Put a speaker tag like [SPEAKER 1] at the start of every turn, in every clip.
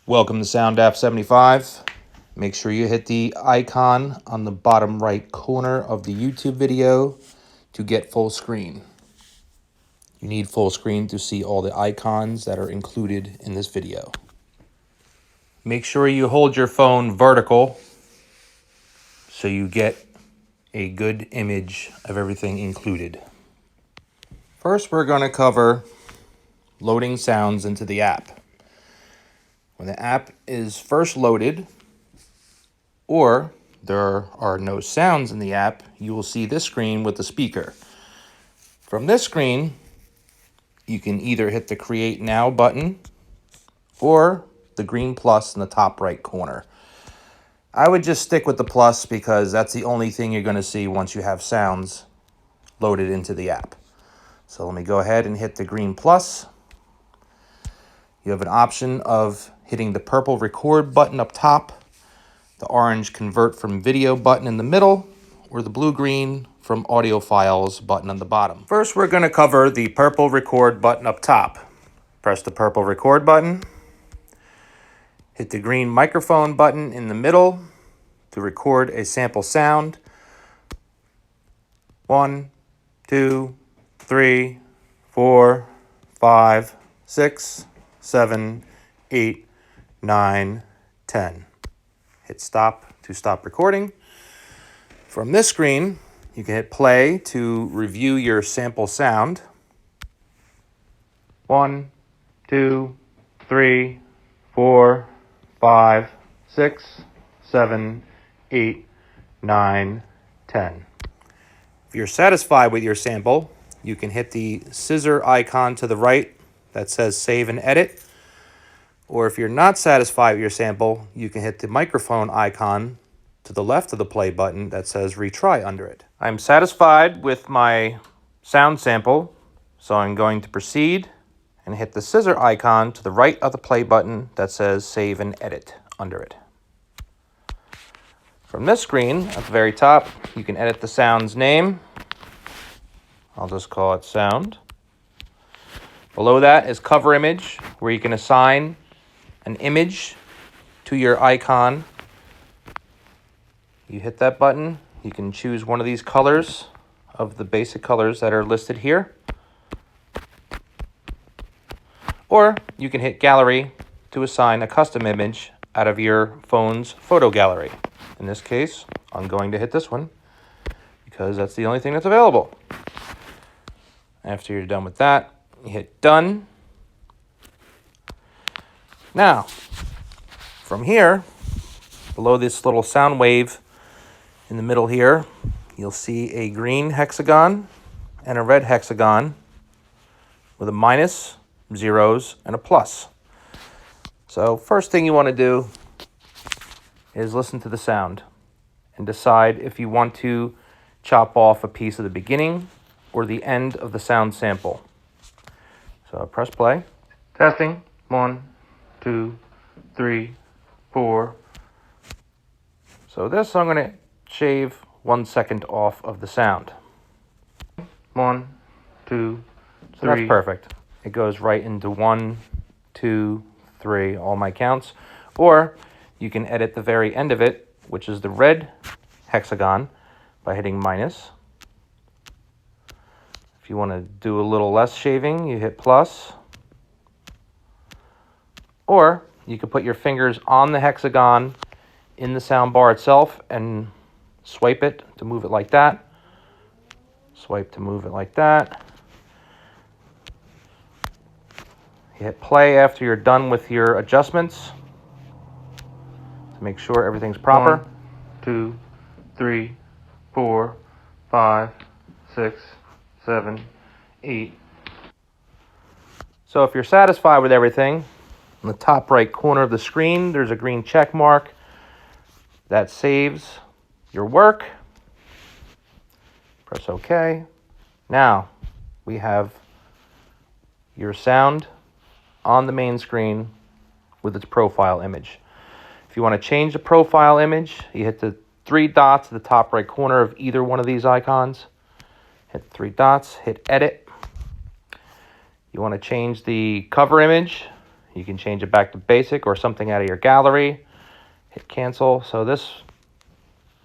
[SPEAKER 1] Welcome to Soundapp 75. Make sure you hit the icon on the bottom right corner of the YouTube video to get full screen. You need full screen to see all the icons that are included in this video. Make sure you hold your phone vertical so you get a good image of everything included. First, we're going to cover loading sounds into the app. When the app is first loaded, or there are no sounds in the app, you will see this screen with the speaker. From this screen, you can either hit the Create Now button or the green plus in the top right corner. I would just stick with the plus because that's the only thing you're going to see once you have sounds loaded into the app. So let me go ahead and hit the green plus. You have an option of hitting the purple record button up top, the orange convert from video button in the middle, or the blue-green from audio files button on the bottom. First, we're going to cover the purple record button up top. Press the purple record button. Hit the green microphone button in the middle to record a sample sound. 1, 2, 3, 4, 5, 6, 7, 8, 9, 10. Hit stop to stop recording. From this screen, you can hit play to review your sample sound. 1, 2, 3, 4, 5, 6, 7, 8, 9, 10. If you're satisfied with your sample, you can hit the scissor icon to the right that says Save and Edit. Or if you're not satisfied with your sample, you can hit the microphone icon to the left of the play button that says Retry under it. I'm satisfied with my sound sample, so I'm going to proceed and hit the scissor icon to the right of the play button that says Save and Edit under it. From this screen, at the very top, you can edit the sound's name. I'll just call it Sound. Below that is Cover Image, where you can assign an image to your icon. You hit that button, you can choose one of these colors of the basic colors that are listed here. Or you can hit Gallery to assign a custom image out of your phone's photo gallery. In this case, I'm going to hit this one because that's the only thing that's available. After you're done with that, you hit Done. Now, from here, below this little sound wave in the middle here, you'll see a green hexagon and a red hexagon with a minus, zeros, and a plus. So first thing you want to do is listen to the sound and decide if you want to chop off a piece of the beginning or the end of the sound sample. So press play. Testing. 1, 2, 3, 4. So this I'm going to shave 1 second off of the sound. 1, 2, 3. So that's perfect. It goes right into 1, 2, 3, all my counts. Or you can edit the very end of it, which is the red hexagon, by hitting minus. If you want to do a little less shaving, you hit plus. Or you can put your fingers on the hexagon in the sound bar itself and swipe it to move it like that. Swipe to move it like that. You hit play after you're done with your adjustments to make sure everything's proper. 1, 2, 3, 4, 5, 6, 7, 8. So if you're satisfied with everything, in the top right corner of the screen, there's a green check mark that saves your work. Press OK. Now we have your sound on the main screen with its profile image. If you want to change the profile image, you hit the 3 dots at the top right corner of either one of these icons. Hit 3 dots, hit Edit. You want to change the cover image, You can change it back to basic or something out of your gallery. Hit cancel. So this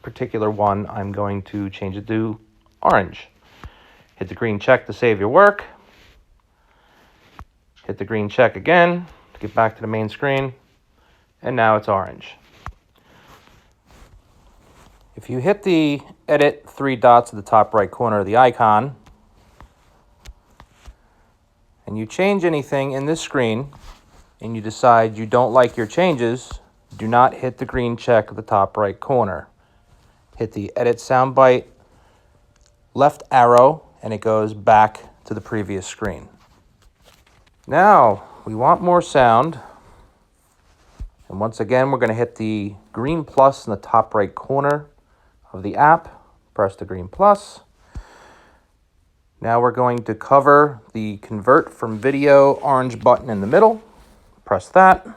[SPEAKER 1] particular one, I'm going to change it to orange. Hit the green check to save your work. Hit the green check again to get back to the main screen. And now it's orange. If you hit the edit 3 dots at the top right corner of the icon, and you change anything in this screen, and you decide you don't like your changes, do not hit the green check at the top right corner. Hit the edit soundbite left arrow, and it goes back to the previous screen. Now, we want more sound. And once again, we're going to hit the green plus in the top right corner of the app. Press the green plus. Now we're going to cover the convert from video orange button in the middle. Press that.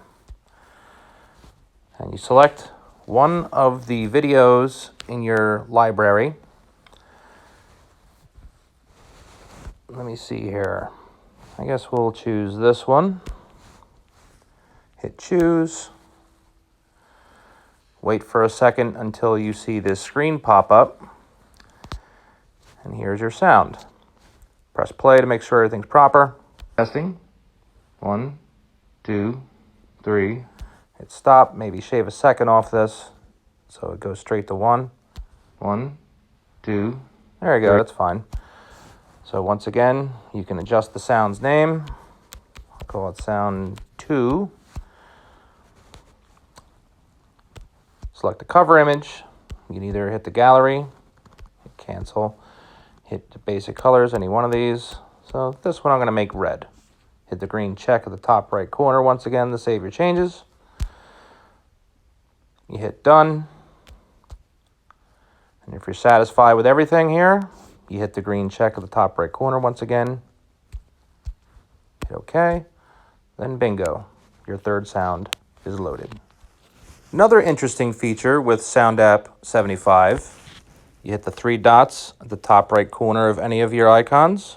[SPEAKER 1] And you select one of the videos in your library. Let me see here. I guess we'll choose this one. Hit choose. Wait for a second until you see this screen pop up. And here's your sound. Press play to make sure everything's proper. Testing. 1, 2, 3. Hit stop. Maybe shave a second off this so it goes straight to 1. 1, 2. There you go. That's fine. So once again, you can adjust the sound's name. I'll call it sound 2. Select the cover image. You can either hit the gallery, hit cancel, hit the basic colors, any one of these. So this one I'm going to make red. Hit the green check at the top right corner once again to save your changes. You hit done. And if you're satisfied with everything here, you hit the green check at the top right corner once again. Hit OK. Then bingo, your third sound is loaded. Another interesting feature with Soundapp 75, you hit the 3 dots at the top right corner of any of your icons,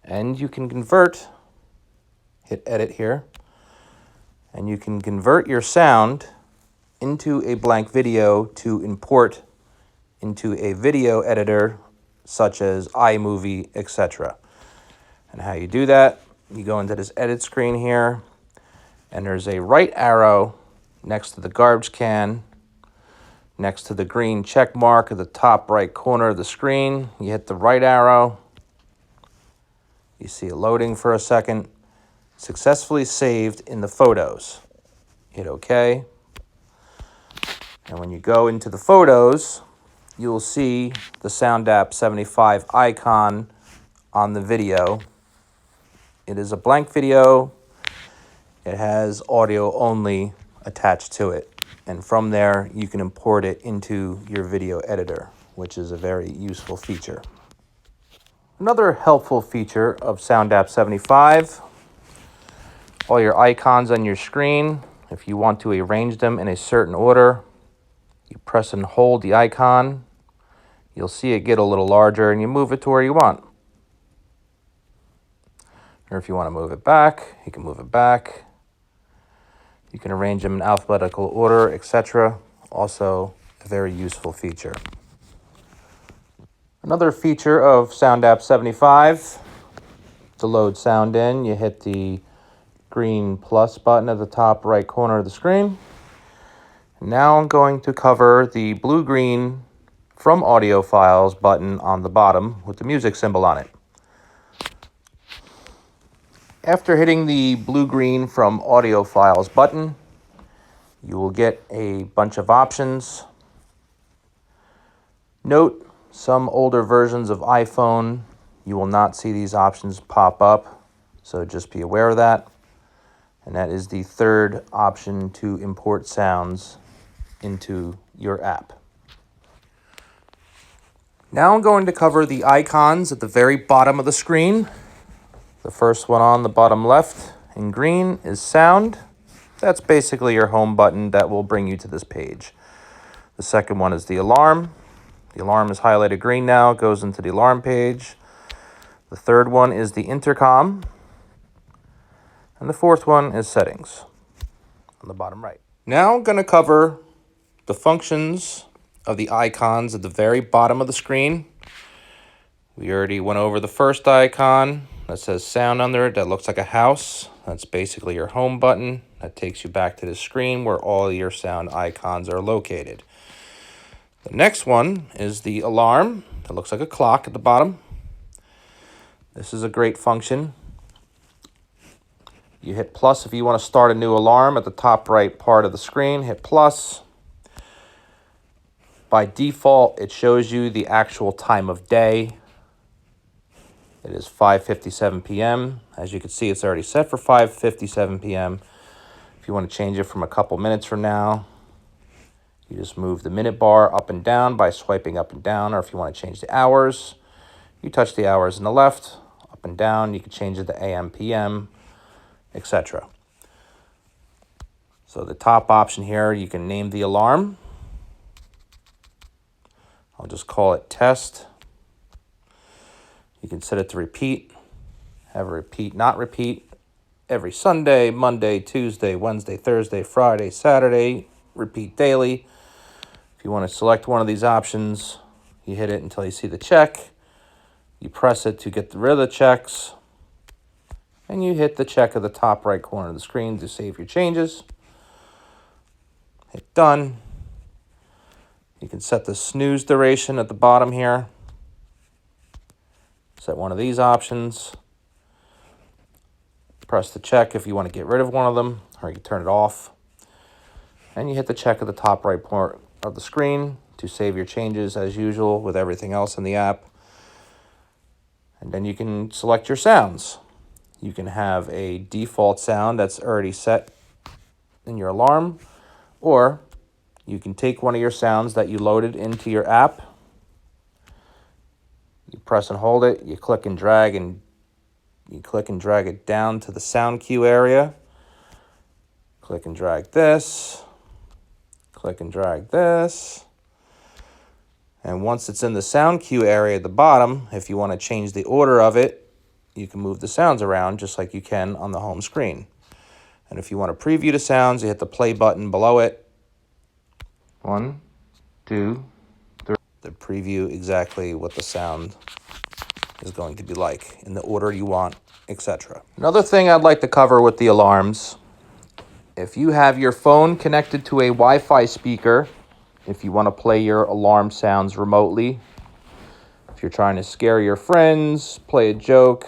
[SPEAKER 1] and you can convert, hit edit here, and you can convert your sound into a blank video to import into a video editor such as iMovie, etc. And how you do that, you go into this edit screen here, and there's a right arrow next to the garbage can, next to the green check mark at the top right corner of the screen. You hit the right arrow. You see it loading for a second. Successfully saved in the photos. Hit OK. And when you go into the photos, you'll see the Soundapp 75 icon on the video. It is a blank video. It has audio only attached to it. And from there, you can import it into your video editor, which is a very useful feature. Another helpful feature of Soundapp 75, all your icons on your screen, if you want to arrange them in a certain order, you press and hold the icon. You'll see it get a little larger, and you move it to where you want. Or if you want to move it back, you can move it back. You can arrange them in alphabetical order, etc. Also a very useful feature. Another feature of Soundapp 75, to load sound in, you hit the green plus button at the top right corner of the screen. Now I'm going to cover the blue-green from audio files button on the bottom with the music symbol on it. After hitting the blue-green from audio files button, you will get a bunch of options. Note, some older versions of iPhone, you will not see these options pop up, so just be aware of that. And that is the third option to import sounds into your app. Now I'm going to cover the icons at the very bottom of the screen. The first one on the bottom left in green is sound. That's basically your home button that will bring you to this page. The second one is the alarm. The alarm is highlighted green now, it goes into the alarm page. The third one is the intercom. And the fourth one is settings on the bottom right. Now I'm going to cover the functions of the icons at the very bottom of the screen. We already went over the first icon that says sound under it. That looks like a house. That's basically your home button. That takes you back to the screen where all your sound icons are located. The next one is the alarm. That looks like a clock at the bottom. This is a great function. You hit plus if you want to start a new alarm at the top right part of the screen. Hit plus. By default, it shows you the actual time of day. It is 5:57 p.m. As you can see, it's already set for 5:57 p.m. If you want to change it from a couple minutes from now, you just move the minute bar up and down by swiping up and down. Or if you want to change the hours, you touch the hours on the left, up and down. You can change it to AM, PM, etc. So the top option here, you can name the alarm. I'll just call it test. You can set it to repeat, have a repeat, not repeat, every Sunday, Monday, Tuesday, Wednesday, Thursday, Friday, Saturday, repeat daily. If you want to select one of these options, you hit it until you see the check. You press it to get rid of the checks, and you hit the check at the top right corner of the screen to save your changes. Hit done. You can set the snooze duration at the bottom here. Set one of these options. Press the check if you want to get rid of one of them, or you can turn it off. And you hit the check at the top right part of the screen to save your changes as usual with everything else in the app. And then you can select your sounds. You can have a default sound that's already set in your alarm, or you can take one of your sounds that you loaded into your app. You press and hold it, you click and drag it down to the sound cue area. Click and drag this. Click and drag this. And once it's in the sound cue area at the bottom, if you want to change the order of it, you can move the sounds around just like you can on the home screen. And if you want to preview the sounds, you hit the play button below it. 1, 2, 3. To preview exactly what the sound is going to be like in the order you want, etc. Another thing I'd like to cover with the alarms, if you have your phone connected to a Wi-Fi speaker, if you want to play your alarm sounds remotely, if you're trying to scare your friends, play a joke,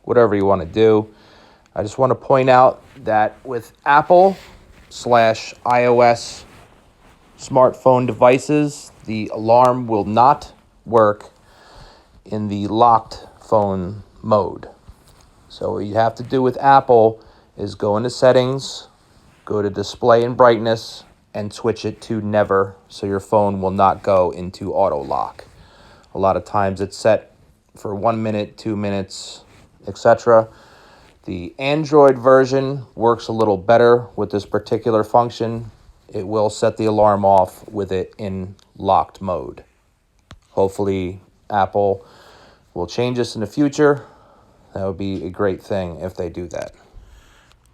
[SPEAKER 1] whatever you want to do, I just want to point out that with Apple/iOS smartphone devices, the alarm will not work in the locked phone mode. So what you have to do with Apple is go into settings, go to display and brightness, and switch it to never, so your phone will not go into auto lock. A lot of times it's set for 1 minute, 2 minutes, etc. The Android version works a little better with this particular function. It will set the alarm off with it in locked mode. Hopefully Apple will change this in the future. That would be a great thing if they do that.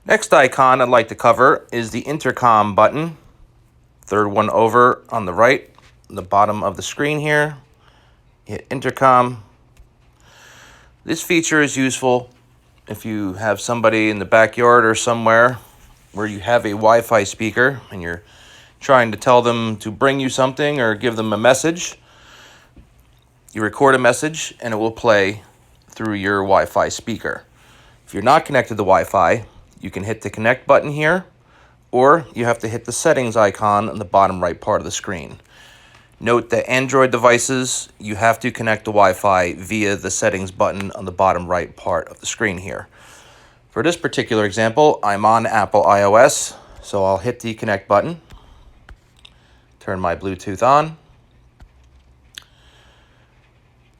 [SPEAKER 1] Next icon I'd like to cover is the intercom button. Third one over on the right, the bottom of the screen here. Hit intercom. This feature is useful if you have somebody in the backyard or somewhere where you have a Wi-Fi speaker and you're trying to tell them to bring you something or give them a message. You record a message and it will play through your Wi-Fi speaker. If you're not connected to Wi-Fi, you can hit the connect button here, or you have to hit the settings icon on the bottom right part of the screen. Note that Android devices, you have to connect to Wi-Fi via the settings button on the bottom right part of the screen here. For this particular example, I'm on Apple iOS, so I'll hit the connect button, turn my Bluetooth on,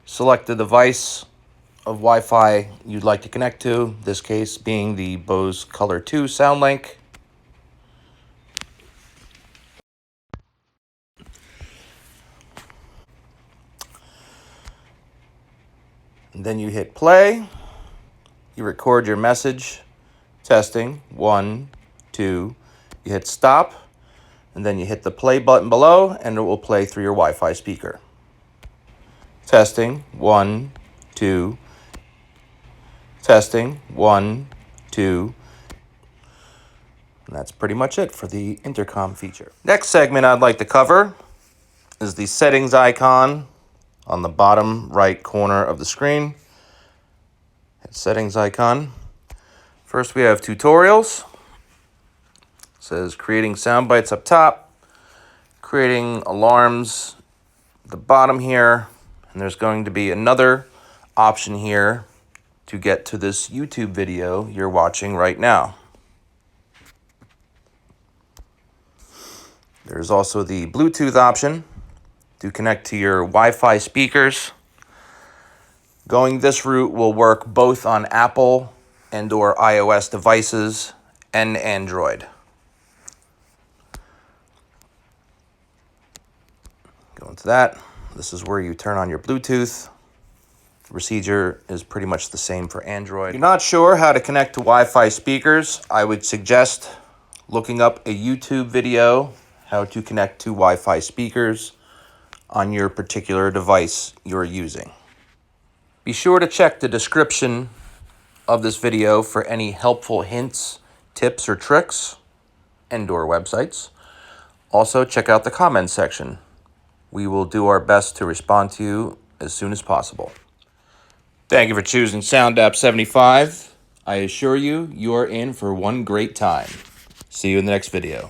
[SPEAKER 1] select the device of Wi-Fi you'd like to connect to, this case being the Bose Color 2 SoundLink. And then you hit play, you record your message, Testing, 1, 2. You hit stop, and then you hit the play button below, and it will play through your Wi-Fi speaker. Testing, 1, 2. Testing, 1, 2. And that's pretty much it for the intercom feature. Next segment I'd like to cover is the settings icon on the bottom right corner of the screen. Hit settings icon. First we have tutorials. It says creating sound bites up top, creating alarms at the bottom here, and there's going to be another option here to get to this YouTube video you're watching right now. There's also the Bluetooth option to connect to your Wi-Fi speakers. Going this route will work both on Apple and or iOS devices and Android. Go into that. This is where you turn on your Bluetooth. The procedure is pretty much the same for Android. If you're not sure how to connect to Wi-Fi speakers, I would suggest looking up a YouTube video how to connect to Wi-Fi speakers on your particular device you're using. Be sure to check the description of this video for any helpful hints, tips, or tricks, and/or websites. Also, check out the comments section. We will do our best to respond to you as soon as possible. Thank you for choosing Soundapp 75. I assure you, you are in for one great time. See you in the next video.